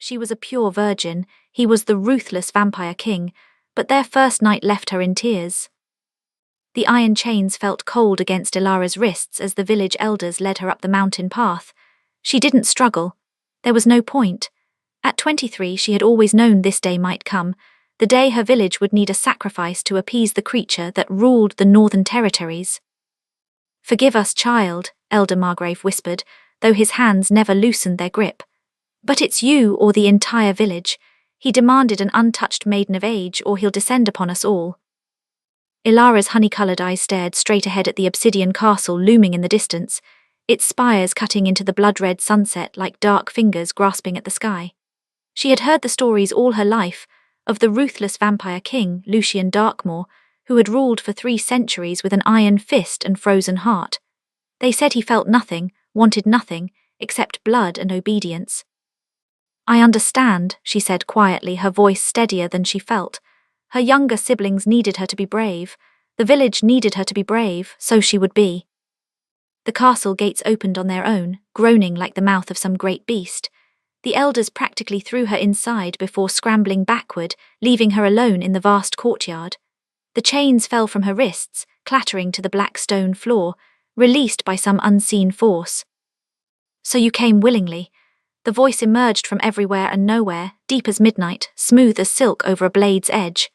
She was a pure virgin, he was the ruthless vampire king, but their first night left her in tears. The iron chains felt cold against Ilara's wrists as the village elders led her up the mountain path. She didn't struggle. There was no point. At 23, she had always known this day might come, the day her village would need a sacrifice to appease the creature that ruled the northern territories. "Forgive us, child," Elder Margrave whispered, though his hands never loosened their grip. "But it's you or the entire village. He demanded an untouched maiden of age, or he'll descend upon us all." Ilara's honey-coloured eyes stared straight ahead at the obsidian castle looming in the distance, its spires cutting into the blood-red sunset like dark fingers grasping at the sky. She had heard the stories all her life, of the ruthless vampire king, Lucian Darkmoor, who had ruled for 3 centuries with an iron fist and frozen heart. They said he felt nothing, wanted nothing, except blood and obedience. "I understand," she said quietly, her voice steadier than she felt. Her younger siblings needed her to be brave. The village needed her to be brave, so she would be. The castle gates opened on their own, groaning like the mouth of some great beast. The elders practically threw her inside before scrambling backward, leaving her alone in the vast courtyard. The chains fell from her wrists, clattering to the black stone floor, released by some unseen force. "So you came willingly." The voice emerged from everywhere and nowhere, deep as midnight, smooth as silk over a blade's edge.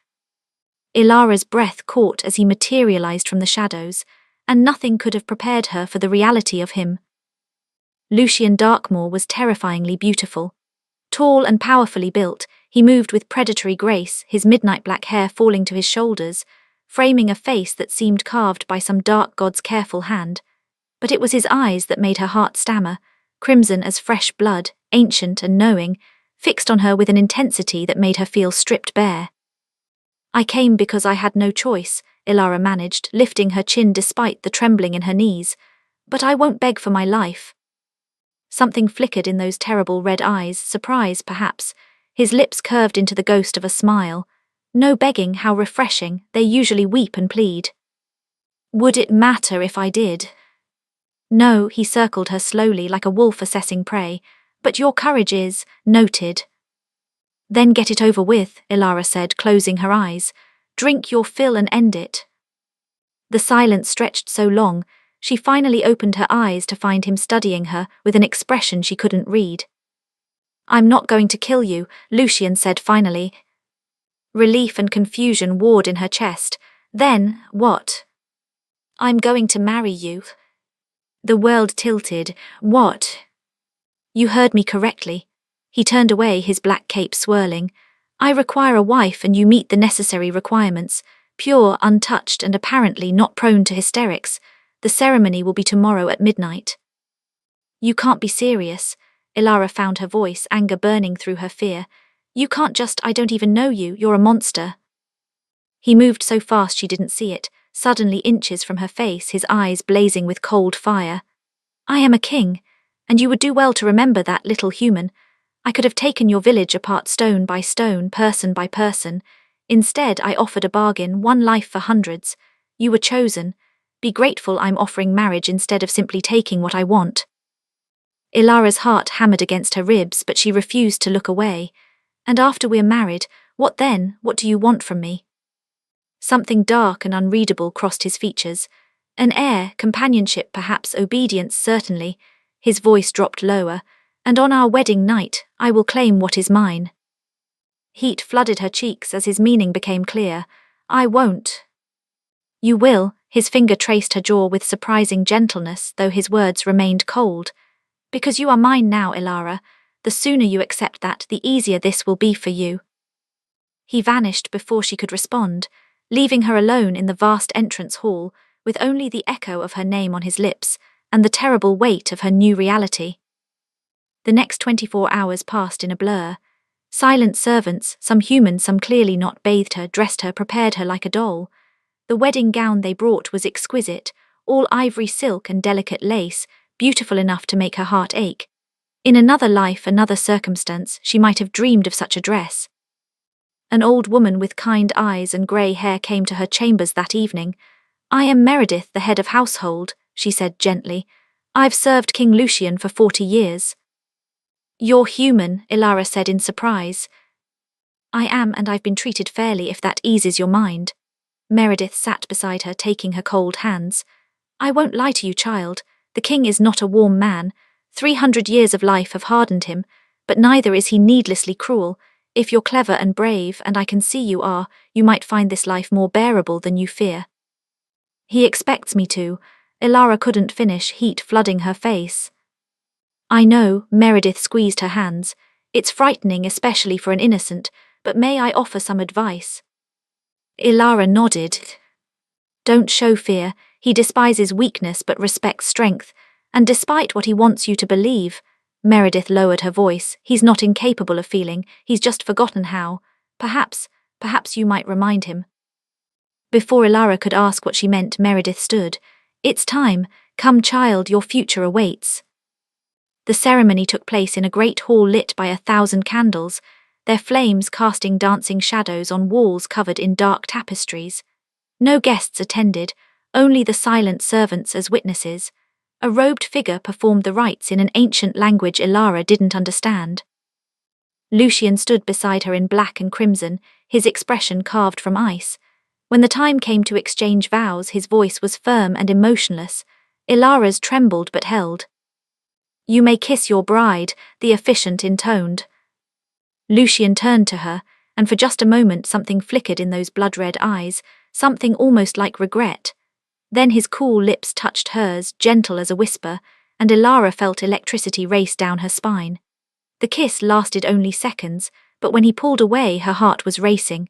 Ilara's breath caught as he materialized from the shadows, and nothing could have prepared her for the reality of him. Lucian Darkmoor was terrifyingly beautiful. Tall and powerfully built, he moved with predatory grace, his midnight black hair falling to his shoulders, framing a face that seemed carved by some dark god's careful hand. But it was his eyes that made her heart stammer, crimson as fresh blood, ancient and knowing, fixed on her with an intensity that made her feel stripped bare. "I came because I had no choice," Ilara managed, lifting her chin despite the trembling in her knees. "But I won't beg for my life." Something flickered in those terrible red eyes, surprise perhaps. His lips curved into the ghost of a smile. "No begging, how refreshing, they usually weep and plead." "Would it matter if I did?" "No," he circled her slowly like a wolf assessing prey, "but your courage is noted." "Then get it over with," Ilara said, closing her eyes. "Drink your fill and end it." The silence stretched so long, she finally opened her eyes to find him studying her with an expression she couldn't read. "I'm not going to kill you," Lucian said finally. Relief and confusion warred in her chest. "Then, what?" "I'm going to marry you." The world tilted. "What?" "You heard me correctly." He turned away, his black cape swirling. "I require a wife and you meet the necessary requirements, pure, untouched and apparently not prone to hysterics. The ceremony will be tomorrow at midnight." "You can't be serious." Ilara found her voice, anger burning through her fear. "You can't just, I don't even know you, you're a monster." He moved so fast she didn't see it, suddenly inches from her face, his eyes blazing with cold fire. "I am a king, and you would do well to remember that, little human. I could have taken your village apart stone by stone, person by person. Instead, I offered a bargain, one life for hundreds. You were chosen. Be grateful I'm offering marriage instead of simply taking what I want." Ilara's heart hammered against her ribs, but she refused to look away. "And after we're married, what then? What do you want from me?" Something dark and unreadable crossed his features. An heir, companionship perhaps, obedience certainly. His voice dropped lower. "And on our wedding night, I will claim what is mine." Heat flooded her cheeks as his meaning became clear. "I won't." "You will." His finger traced her jaw with surprising gentleness, though his words remained cold. "Because you are mine now, Ilara. The sooner you accept that, the easier this will be for you." He vanished before she could respond, leaving her alone in the vast entrance hall, with only the echo of her name on his lips, and the terrible weight of her new reality. The next 24 hours passed in a blur. Silent servants, some human, some clearly not, bathed her, dressed her, prepared her like a doll. The wedding gown they brought was exquisite, all ivory silk and delicate lace, beautiful enough to make her heart ache. In another life, another circumstance, she might have dreamed of such a dress. An old woman with kind eyes and grey hair came to her chambers that evening. "I am Meredith, the head of household," she said gently. "I've served King Lucian for 40 years. You're human, Ilara said in surprise. I am, and I've been treated fairly if that eases your mind. Meredith sat beside her, taking her cold hands. I won't lie to you, child. The king is not a warm man. 300 years of life have hardened him, but neither is he needlessly cruel. If you're clever and brave, and I can see you are, you might find this life more bearable than you fear. He expects me to. Ilara couldn't finish, heat flooding her face. I know, Meredith squeezed her hands. It's frightening, especially for an innocent, but may I offer some advice? Ilara nodded. Don't show fear. He despises weakness but respects strength, and despite what he wants you to believe, Meredith lowered her voice, he's not incapable of feeling, he's just forgotten how. Perhaps you might remind him. Before Ilara could ask what she meant, Meredith stood. It's time. Come, child, your future awaits. The ceremony took place in a great hall lit by 1,000 candles, their flames casting dancing shadows on walls covered in dark tapestries. No guests attended, only the silent servants as witnesses. A robed figure performed the rites in an ancient language Ilara didn't understand. Lucian stood beside her in black and crimson, his expression carved from ice. When the time came to exchange vows, his voice was firm and emotionless. Ilara's trembled but held. You may kiss your bride, the officiant intoned. Lucian turned to her, and for just a moment something flickered in those blood-red eyes, something almost like regret. Then his cool lips touched hers, gentle as a whisper, and Ilara felt electricity race down her spine. The kiss lasted only seconds, but when he pulled away, her heart was racing.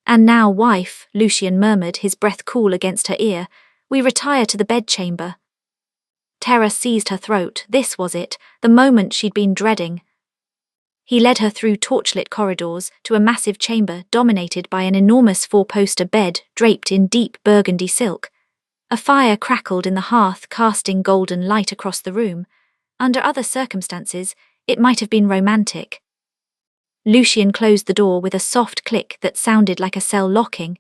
And now, wife, Lucian murmured, his breath cool against her ear, we retire to the bedchamber. Terror seized her throat. This was it, the moment she'd been dreading. He led her through torchlit corridors to a massive chamber dominated by an enormous four-poster bed draped in deep burgundy silk. A fire crackled in the hearth, casting golden light across the room. Under other circumstances, it might have been romantic. Lucian closed the door with a soft click that sounded like a cell locking.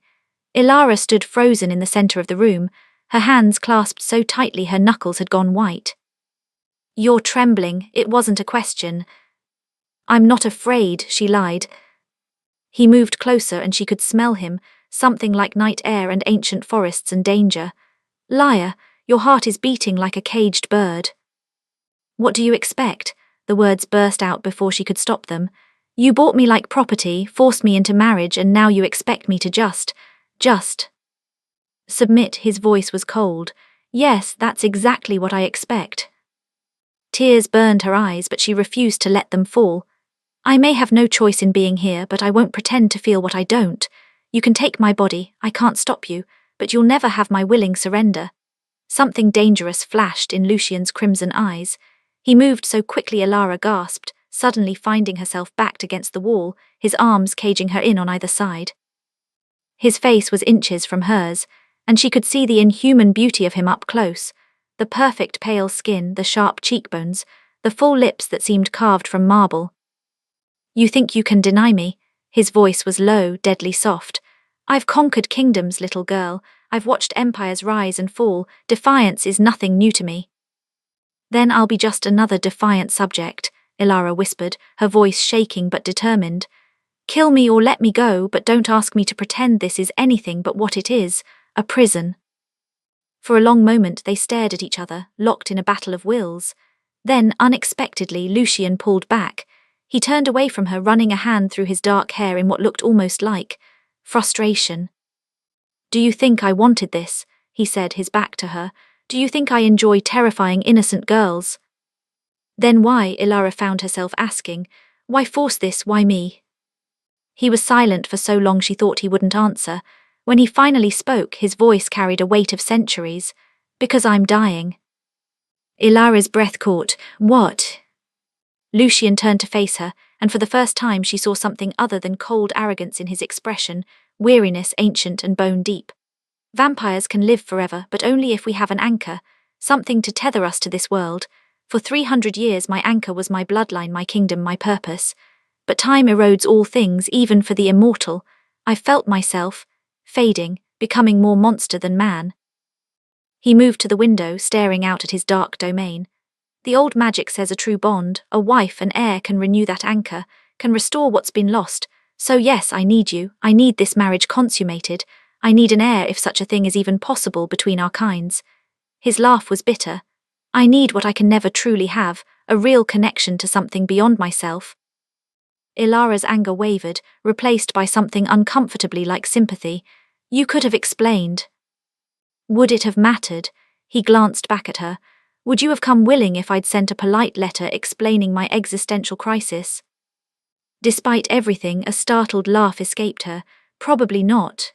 Ilara stood frozen in the center of the room, her hands clasped so tightly her knuckles had gone white. You're trembling, it wasn't a question. I'm not afraid, she lied. He moved closer and she could smell him, something like night air and ancient forests and danger. Liar, your heart is beating like a caged bird. What do you expect? The words burst out before she could stop them. You bought me like property, forced me into marriage, and now you expect me to just submit. His voice was cold. Yes, that's exactly what I expect. Tears burned her eyes, but she refused to let them fall. I may have no choice in being here, but I won't pretend to feel what I don't. You can take my body, I can't stop you, but you'll never have my willing surrender. Something dangerous flashed in Lucian's crimson eyes. He moved so quickly Ilara gasped, suddenly finding herself backed against the wall, his arms caging her in on either side. His face was inches from hers, and she could see the inhuman beauty of him up close. The perfect pale skin, the sharp cheekbones, the full lips that seemed carved from marble. You think you can deny me? His voice was low, deadly soft. I've conquered kingdoms, little girl. I've watched empires rise and fall. Defiance is nothing new to me. Then I'll be just another defiant subject, Ilara whispered, her voice shaking but determined. Kill me or let me go, but don't ask me to pretend this is anything but what it is, a prison. For a long moment they stared at each other, locked in a battle of wills. Then, unexpectedly, Lucian pulled back. He turned away from her, running a hand through his dark hair in what looked almost like frustration. Do you think I wanted this? He said, his back to her. Do you think I enjoy terrifying innocent girls? Then why, Ilara found herself asking, why force this, why me? He was silent for so long she thought he wouldn't answer. When he finally spoke, his voice carried a weight of centuries. Because I'm dying. Ilara's breath caught. What? Lucian turned to face her, and for the first time she saw something other than cold arrogance in his expression, weariness ancient and bone-deep. Vampires can live forever, but only if we have an anchor, something to tether us to this world. For 300 years my anchor was my bloodline, my kingdom, my purpose. But time erodes all things, even for the immortal. I felt myself fading, becoming more monster than man. He moved to the window, staring out at his dark domain. The old magic says a true bond, a wife and heir can renew that anchor, can restore what's been lost. So yes, I need you, I need this marriage consummated, I need an heir if such a thing is even possible between our kinds. His laugh was bitter. I need what I can never truly have, a real connection to something beyond myself. Ilara's anger wavered, replaced by something uncomfortably like sympathy. You could have explained. Would it have mattered? He glanced back at her. Would you have come willing if I'd sent a polite letter explaining my existential crisis? Despite everything, a startled laugh escaped her. Probably not.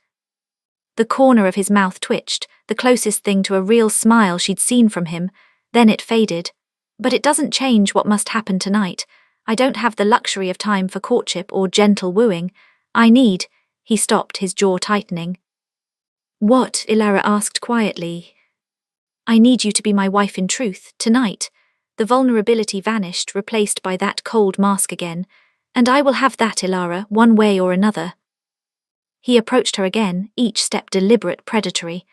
The corner of his mouth twitched, the closest thing to a real smile she'd seen from him. Then it faded. But it doesn't change what must happen tonight. I don't have the luxury of time for courtship or gentle wooing. I need— He stopped, his jaw tightening. What? Ilara asked quietly. I need you to be my wife in truth, tonight. The vulnerability vanished, replaced by that cold mask again. And I will have that, Ilara, one way or another. He approached her again, each step deliberate, predatory.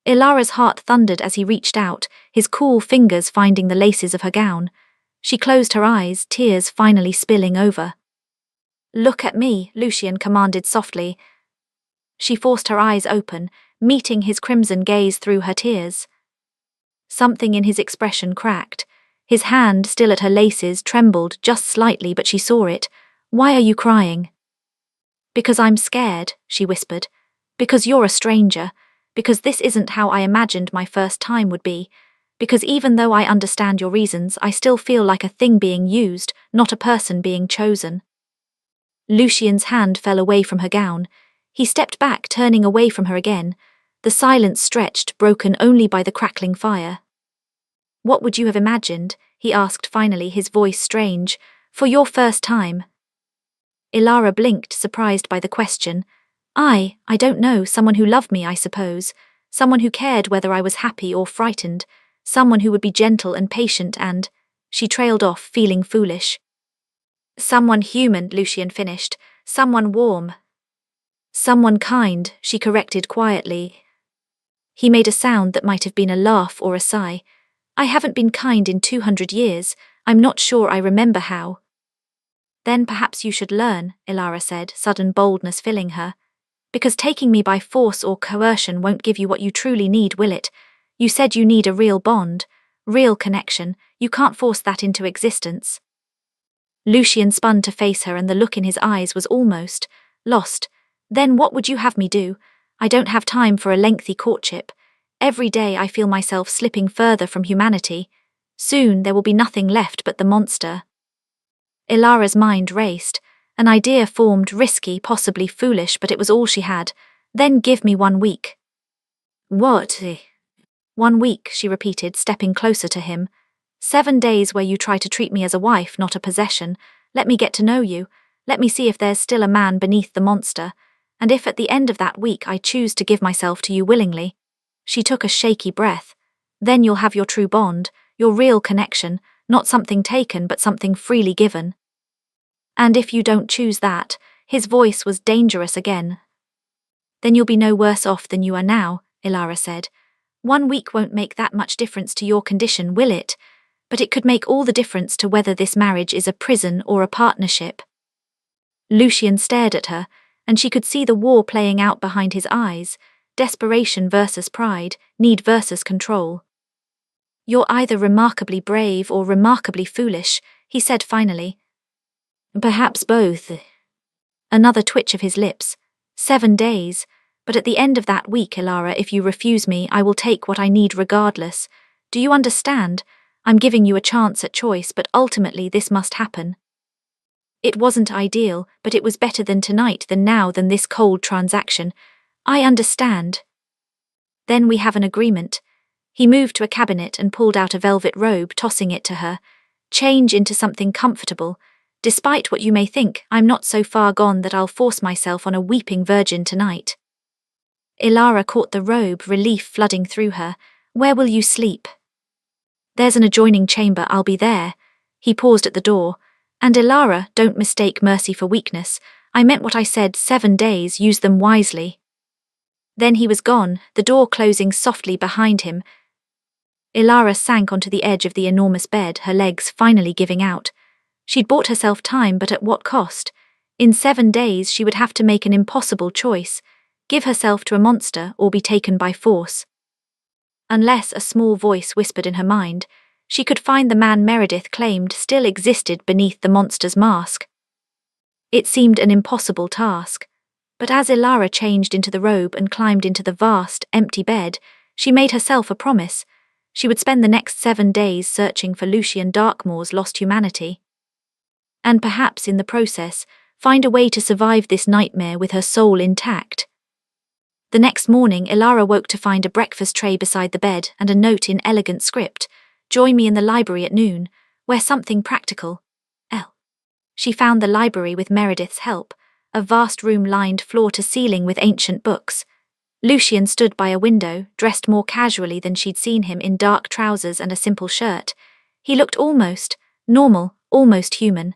Ilara's heart thundered as he reached out, his cool fingers finding the laces of her gown. She closed her eyes, tears finally spilling over. Look at me, Lucian commanded softly. She forced her eyes open, meeting his crimson gaze through her tears. Something in his expression cracked. His hand, still at her laces, trembled just slightly, but she saw it. Why are you crying? Because I'm scared, she whispered. Because you're a stranger. Because this isn't how I imagined my first time would be. Because even though I understand your reasons, I still feel like a thing being used, not a person being chosen. Lucian's hand fell away from her gown. He stepped back, turning away from her again. The silence stretched, broken only by the crackling fire. What would you have imagined? He asked finally, his voice strange. For your first time. Ilara blinked, surprised by the question. I don't know, someone who loved me, I suppose. Someone who cared whether I was happy or frightened. Someone who would be gentle and patient and— She trailed off, feeling foolish. Someone human, Lucian finished. Someone warm. Someone kind, she corrected quietly. He made a sound that might have been a laugh or a sigh. I haven't been kind in 200 years. I'm not sure I remember how. Then perhaps you should learn, Ilara said, sudden boldness filling her. Because taking me by force or coercion won't give you what you truly need, will it? You said you need a real bond, real connection. You can't force that into existence. Lucian spun to face her and the look in his eyes was almost lost. Then what would you have me do? I don't have time for a lengthy courtship. Every day I feel myself slipping further from humanity. Soon there will be nothing left but the monster. Ilara's mind raced. An idea formed, risky, possibly foolish, but it was all she had. Then give me 1 week. What? 1 week, she repeated, stepping closer to him. 7 days where you try to treat me as a wife, not a possession. Let me get to know you. Let me see if there's still a man beneath the monster. And if at the end of that week I choose to give myself to you willingly. She took a shaky breath. Then you'll have your true bond, your real connection, not something taken but something freely given. And if you don't choose that, his voice was dangerous again. Then you'll be no worse off than you are now, Ilara said. 1 week won't make that much difference to your condition, will it? But it could make all the difference to whether this marriage is a prison or a partnership. Lucian stared at her, and she could see the war playing out behind his eyes. Desperation versus pride, need versus control. You're either remarkably brave or remarkably foolish, he said finally. Perhaps both. Another twitch of his lips. 7 days. But at the end of that week, Ilara, if you refuse me, I will take what I need regardless. Do you understand? I'm giving you a chance at choice, but ultimately this must happen. It wasn't ideal, but it was better than tonight, than now, than this cold transaction. I understand. Then we have an agreement. He moved to a cabinet and pulled out a velvet robe, tossing it to her. Change into something comfortable. Despite what you may think, I'm not so far gone that I'll force myself on a weeping virgin tonight. Ilara caught the robe, relief flooding through her. Where will you sleep? There's an adjoining chamber, I'll be there. He paused at the door. And Ilara, don't mistake mercy for weakness. I meant what I said, 7 days, use them wisely. Then he was gone, the door closing softly behind him. Ilara sank onto the edge of the enormous bed, her legs finally giving out. She'd bought herself time, but at what cost? In 7 days she would have to make an impossible choice: give herself to a monster or be taken by force. Unless, a small voice whispered in her mind, she could find the man Meredith claimed still existed beneath the monster's mask. It seemed an impossible task, but as Ilara changed into the robe and climbed into the vast, empty bed, she made herself a promise. She would spend the next 7 days searching for Lucian Darkmoor's lost humanity. And perhaps in the process, find a way to survive this nightmare with her soul intact. The next morning, Ilara woke to find a breakfast tray beside the bed and a note in elegant script: "Join me in the library at noon, where something practical. L." She found the library with Meredith's help, a vast room lined floor to ceiling with ancient books. Lucian stood by a window, dressed more casually than she'd seen him, in dark trousers and a simple shirt. He looked almost normal, almost human.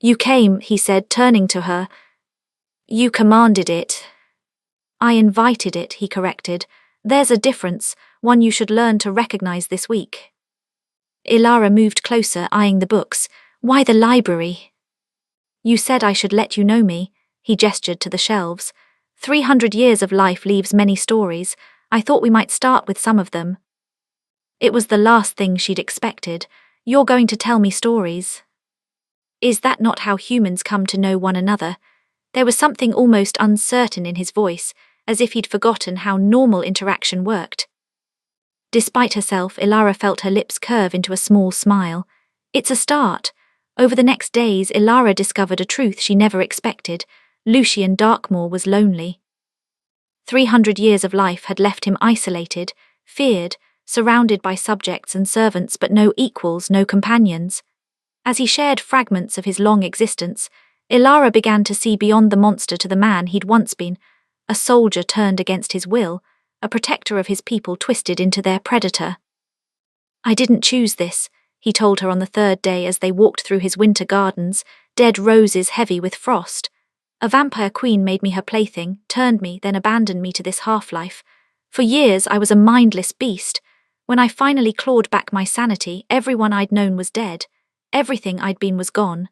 "You came," he said, turning to her. "You commanded it." "I invited it," he corrected. "There's a difference, one you should learn to recognize this week." Ilara moved closer, eyeing the books. "Why the library?" "You said I should let you know me." He gestured to the shelves. 300 years of life leaves many stories. I thought we might start with some of them." It was the last thing she'd expected. "You're going to tell me stories?" Is that not how humans come to know one another? There was something almost uncertain in his voice, as if he'd forgotten how normal interaction worked. Despite herself, Ilara felt her lips curve into a small smile. It's a start. Over the next days, Ilara discovered a truth she never expected: Lucian Darkmoor was lonely. 300 years of life had left him isolated, feared, surrounded by subjects and servants, but no equals, no companions. As he shared fragments of his long existence, Ilara began to see beyond the monster to the man he'd once been: a soldier turned against his will, a protector of his people twisted into their predator. "I didn't choose this," he told her on the 3rd day as they walked through his winter gardens, dead roses heavy with frost. "A vampire queen made me her plaything, turned me, then abandoned me to this half-life. For years I was a mindless beast. When I finally clawed back my sanity, everyone I'd known was dead. Everything I'd been was gone."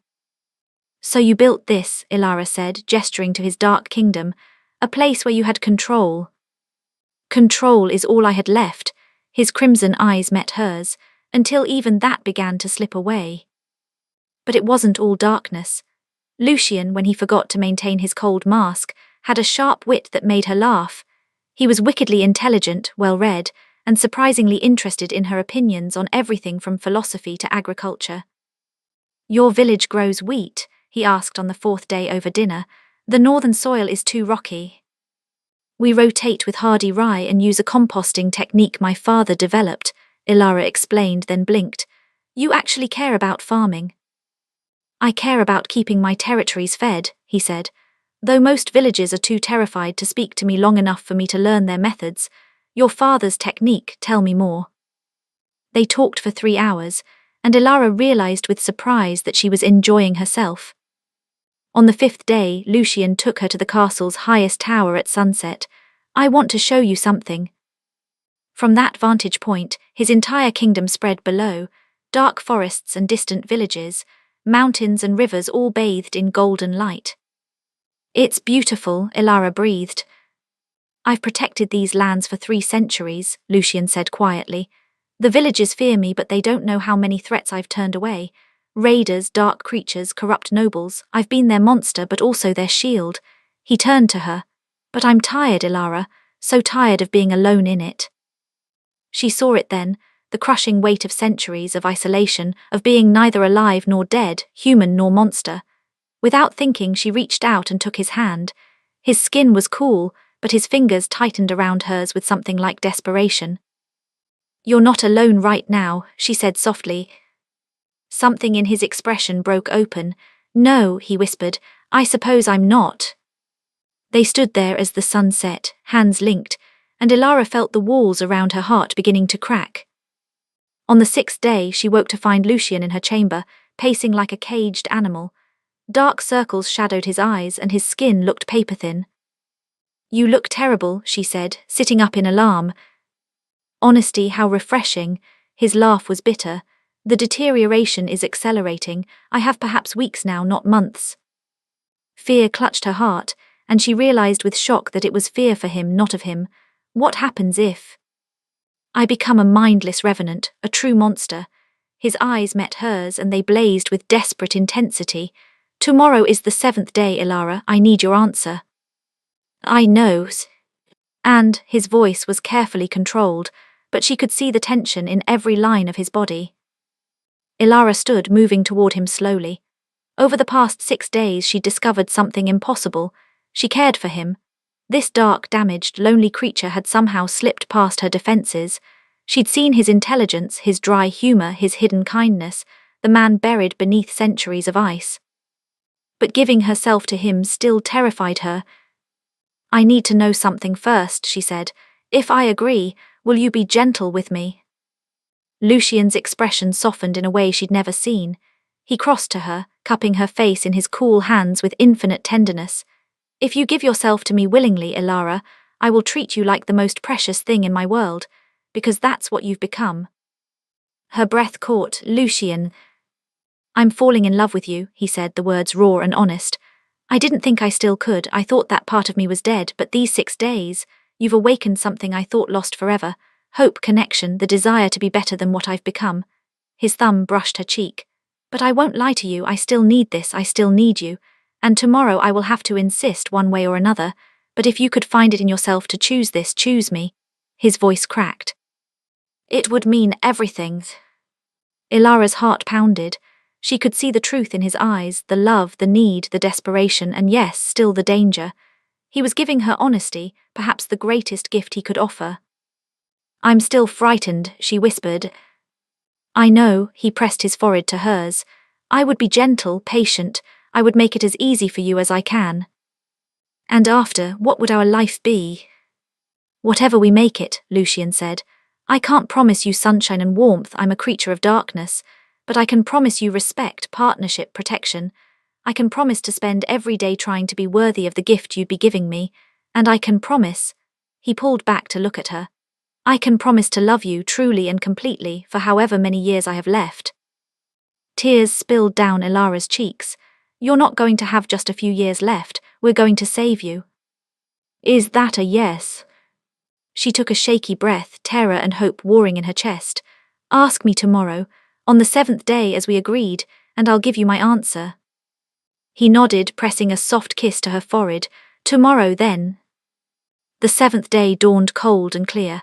"So you built this," Ilara said, gesturing to his dark kingdom, "a place where you had control." "Control is all I had left." His crimson eyes met hers, until even that began to slip away. But it wasn't all darkness. Lucian, when he forgot to maintain his cold mask, had a sharp wit that made her laugh. He was wickedly intelligent, well-read, and surprisingly interested in her opinions on everything from philosophy to agriculture. "Your village grows wheat?" he asked on the 4th day over dinner. "The northern soil is too rocky." "We rotate with hardy rye and use a composting technique my father developed," Ilara explained, then blinked. "You actually care about farming?" "I care about keeping my territories fed," he said. "Though most villagers are too terrified to speak to me long enough for me to learn their methods. Your father's technique, tell me more." They talked for 3 hours, and Ilara realized with surprise that she was enjoying herself. On the 5th day, Lucian took her to the castle's highest tower at sunset. "I want to show you something." From that vantage point, his entire kingdom spread below: dark forests and distant villages, mountains and rivers all bathed in golden light. "It's beautiful," Ilara breathed. "I've protected these lands for 3 centuries, Lucian said quietly. "The villagers fear me, but they don't know how many threats I've turned away. Raiders, dark creatures, corrupt nobles. I've been their monster, but also their shield." He turned to her. "But I'm tired, Ilara, so tired of being alone in it." She saw it then, the crushing weight of centuries of isolation, of being neither alive nor dead, human nor monster. Without thinking, she reached out and took his hand. His skin was cool, but his fingers tightened around hers with something like desperation. "You're not alone right now," she said softly. Something in his expression broke open. "No," he whispered, "I suppose I'm not." They stood there as the sun set, hands linked, and Ilara felt the walls around her heart beginning to crack. On the 6th day, she woke to find Lucian in her chamber, pacing like a caged animal. Dark circles shadowed his eyes, and his skin looked paper-thin. "You look terrible," she said, sitting up in alarm. Honesty, how refreshing. His laugh was bitter. The deterioration is accelerating. I have perhaps weeks now, not months. Fear clutched her heart, and she realized with shock that it was fear for him, not of him. What happens if I become a mindless revenant, a true monster? His eyes met hers, and they blazed with desperate intensity. Tomorrow is the 7th day, Ilara. I need your answer. I know. And his voice was carefully controlled, but she could see the tension in every line of his body. Ilara stood, moving toward him slowly. Over the past 6 days she'd discovered something impossible. She cared for him. This dark, damaged, lonely creature had somehow slipped past her defenses. She'd seen his intelligence, his dry humor, his hidden kindness, the man buried beneath centuries of ice. But giving herself to him still terrified her. I need to know something first, she said. If I agree, will you be gentle with me? Lucian's expression softened in a way she'd never seen. He crossed to her, cupping her face in his cool hands with infinite tenderness. If you give yourself to me willingly, Ilara, I will treat you like the most precious thing in my world, because that's what you've become. Her breath caught. Lucian. I'm falling in love with you, he said, the words raw and honest. I didn't think I still could. I thought that part of me was dead, but these 6 days, you've awakened something I thought lost forever. Hope, connection, the desire to be better than what I've become. His thumb brushed her cheek. But I won't lie to you, I still need this, I still need you. And tomorrow I will have to insist one way or another, but if you could find it in yourself to choose this, choose me. His voice cracked. It would mean everything. Ilara's heart pounded. She could see the truth in his eyes, the love, the need, the desperation, and yes, still the danger. He was giving her honesty, perhaps the greatest gift he could offer. I'm still frightened, she whispered. I know, he pressed his forehead to hers. I would be gentle, patient. I would make it as easy for you as I can. And after, what would our life be? Whatever we make it, Lucian said. I can't promise you sunshine and warmth, I'm a creature of darkness. But I can promise you respect, partnership, protection. I can promise to spend every day trying to be worthy of the gift you'd be giving me. And I can promise. He pulled back to look at her. I can promise to love you truly and completely for however many years I have left. Tears spilled down Ilara's cheeks. You're not going to have just a few years left. We're going to save you. Is that a yes? She took a shaky breath, terror and hope warring in her chest. Ask me tomorrow. On the 7th day, as we agreed, and I'll give you my answer. He nodded, pressing a soft kiss to her forehead. Tomorrow, then. The 7th day dawned cold and clear.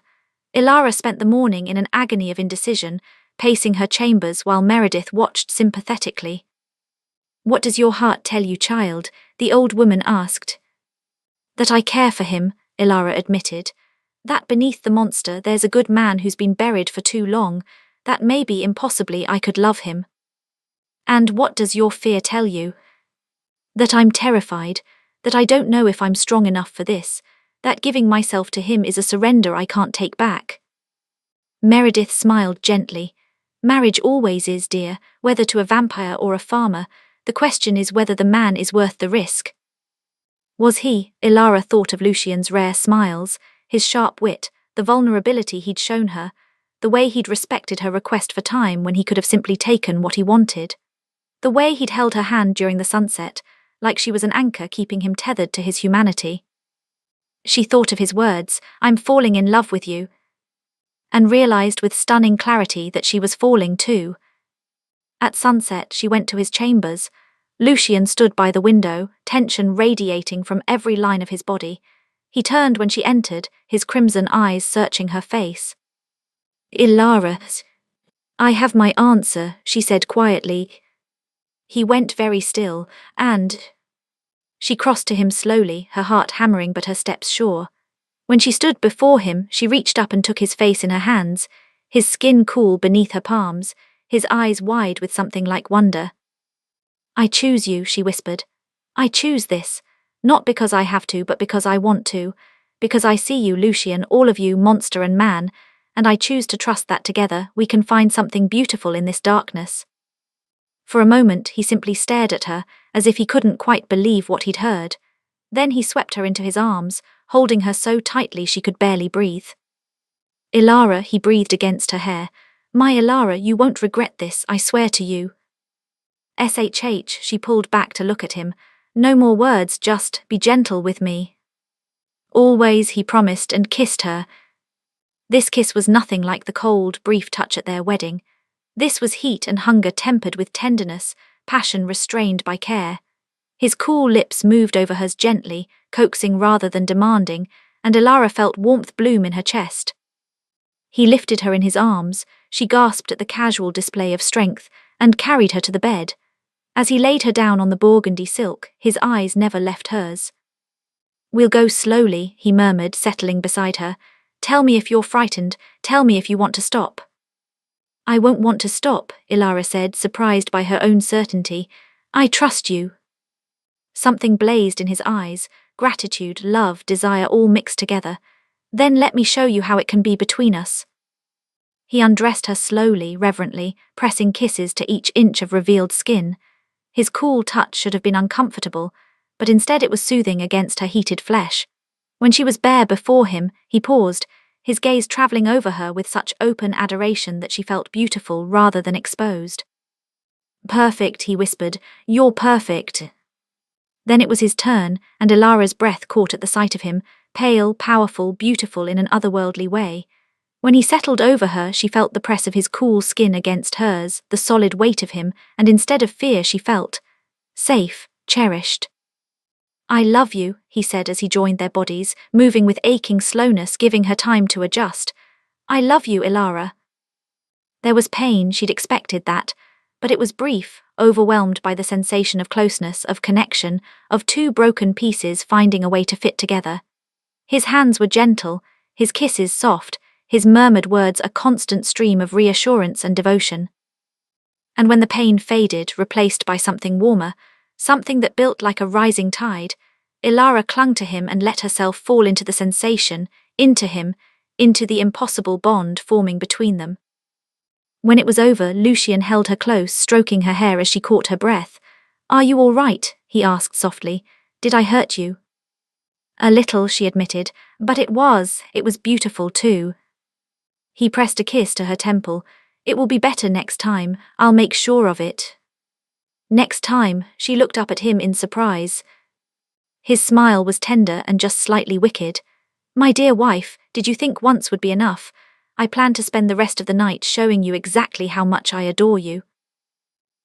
Ilara spent the morning in an agony of indecision, pacing her chambers while Meredith watched sympathetically. What does your heart tell you, child? The old woman asked. That I care for him, Ilara admitted. That beneath the monster there's a good man who's been buried for too long. That maybe impossibly I could love him. And what does your fear tell you? That I'm terrified, that I don't know if I'm strong enough for this, that giving myself to him is a surrender I can't take back. Meredith smiled gently. Marriage always is, dear, whether to a vampire or a farmer. The question is whether the man is worth the risk. Was he? Ilara thought of Lucian's rare smiles, his sharp wit, the vulnerability he'd shown her, the way he'd respected her request for time when he could have simply taken what he wanted. The way he'd held her hand during the sunset, like she was an anchor keeping him tethered to his humanity. She thought of his words, I'm falling in love with you, and realized with stunning clarity that she was falling too. At sunset, she went to his chambers. Lucian stood by the window, tension radiating from every line of his body. He turned when she entered, his crimson eyes searching her face. Ilara, I have my answer, she said quietly. He went very still, and she crossed to him slowly, her heart hammering but her steps sure. When she stood before him, she reached up and took his face in her hands, his skin cool beneath her palms, his eyes wide with something like wonder. I choose you, she whispered. I choose this, not because I have to, but because I want to, because I see you, Lucian, all of you, monster and man, and I choose to trust that together we can find something beautiful in this darkness. For a moment, he simply stared at her, as if he couldn't quite believe what he'd heard. Then he swept her into his arms, holding her so tightly she could barely breathe. Ilara, he breathed against her hair. My Ilara, you won't regret this, I swear to you. SHH, she pulled back to look at him. No more words, just be gentle with me. Always, he promised and kissed her. This kiss was nothing like the cold, brief touch at their wedding. This was heat and hunger tempered with tenderness, passion restrained by care. His cool lips moved over hers gently, coaxing rather than demanding, and Ilara felt warmth bloom in her chest. He lifted her in his arms, she gasped at the casual display of strength, and carried her to the bed. As he laid her down on the burgundy silk, his eyes never left hers. We'll go slowly, he murmured, settling beside her. Tell me if you're frightened, tell me if you want to stop. I won't want to stop, Ilara said, surprised by her own certainty. I trust you. Something blazed in his eyes, gratitude, love, desire all mixed together. Then let me show you how it can be between us. He undressed her slowly, reverently, pressing kisses to each inch of revealed skin. His cool touch should have been uncomfortable, but instead it was soothing against her heated flesh. When she was bare before him, he paused, his gaze travelling over her with such open adoration that she felt beautiful rather than exposed. Perfect, he whispered, you're perfect. Then it was his turn, and Ilara's breath caught at the sight of him, pale, powerful, beautiful in an otherworldly way. When he settled over her, she felt the press of his cool skin against hers, the solid weight of him, and instead of fear she felt safe, cherished. I love you, he said as he joined their bodies, moving with aching slowness, giving her time to adjust. I love you, Ilara. There was pain, she'd expected that, but it was brief, overwhelmed by the sensation of closeness, of connection, of two broken pieces finding a way to fit together. His hands were gentle, his kisses soft, his murmured words a constant stream of reassurance and devotion. And when the pain faded, replaced by something warmer, something that built like a rising tide, Ilara clung to him and let herself fall into the sensation, into him, into the impossible bond forming between them. When it was over, Lucien held her close, stroking her hair as she caught her breath. Are you all right? He asked softly. Did I hurt you? A little, she admitted, but it was beautiful too. He pressed a kiss to her temple. It will be better next time, I'll make sure of it. Next time, she looked up at him in surprise. His smile was tender and just slightly wicked. My dear wife, did you think once would be enough? I plan to spend the rest of the night showing you exactly how much I adore you.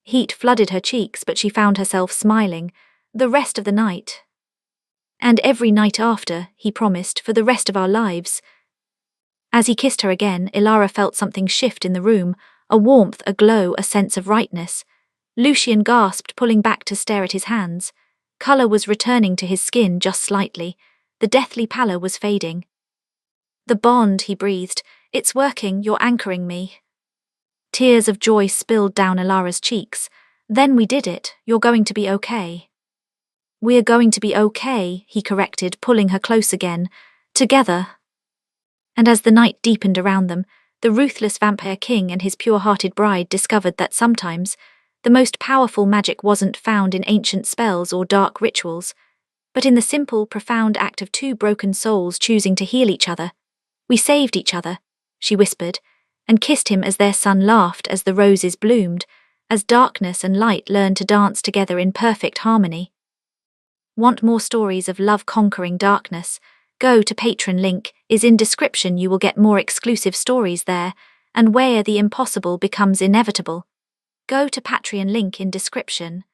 Heat flooded her cheeks, but she found herself smiling. The rest of the night. And every night after, he promised, for the rest of our lives. As he kissed her again, Ilara felt something shift in the room, a warmth, a glow, a sense of rightness. Lucien gasped, pulling back to stare at his hands. Colour was returning to his skin just slightly. The deathly pallor was fading. The bond, he breathed. It's working, you're anchoring me. Tears of joy spilled down Ilara's cheeks. Then we did it, you're going to be okay. We're going to be okay, he corrected, pulling her close again. Together. And as the night deepened around them, the ruthless vampire king and his pure-hearted bride discovered that sometimes the most powerful magic wasn't found in ancient spells or dark rituals, but in the simple, profound act of two broken souls choosing to heal each other. We saved each other, she whispered, and kissed him as their son laughed as the roses bloomed, as darkness and light learned to dance together in perfect harmony. Want more stories of love conquering darkness? Go to Patreon, link is in description. You will get more exclusive stories there, and where the impossible becomes inevitable. Go to Patreon, link in description.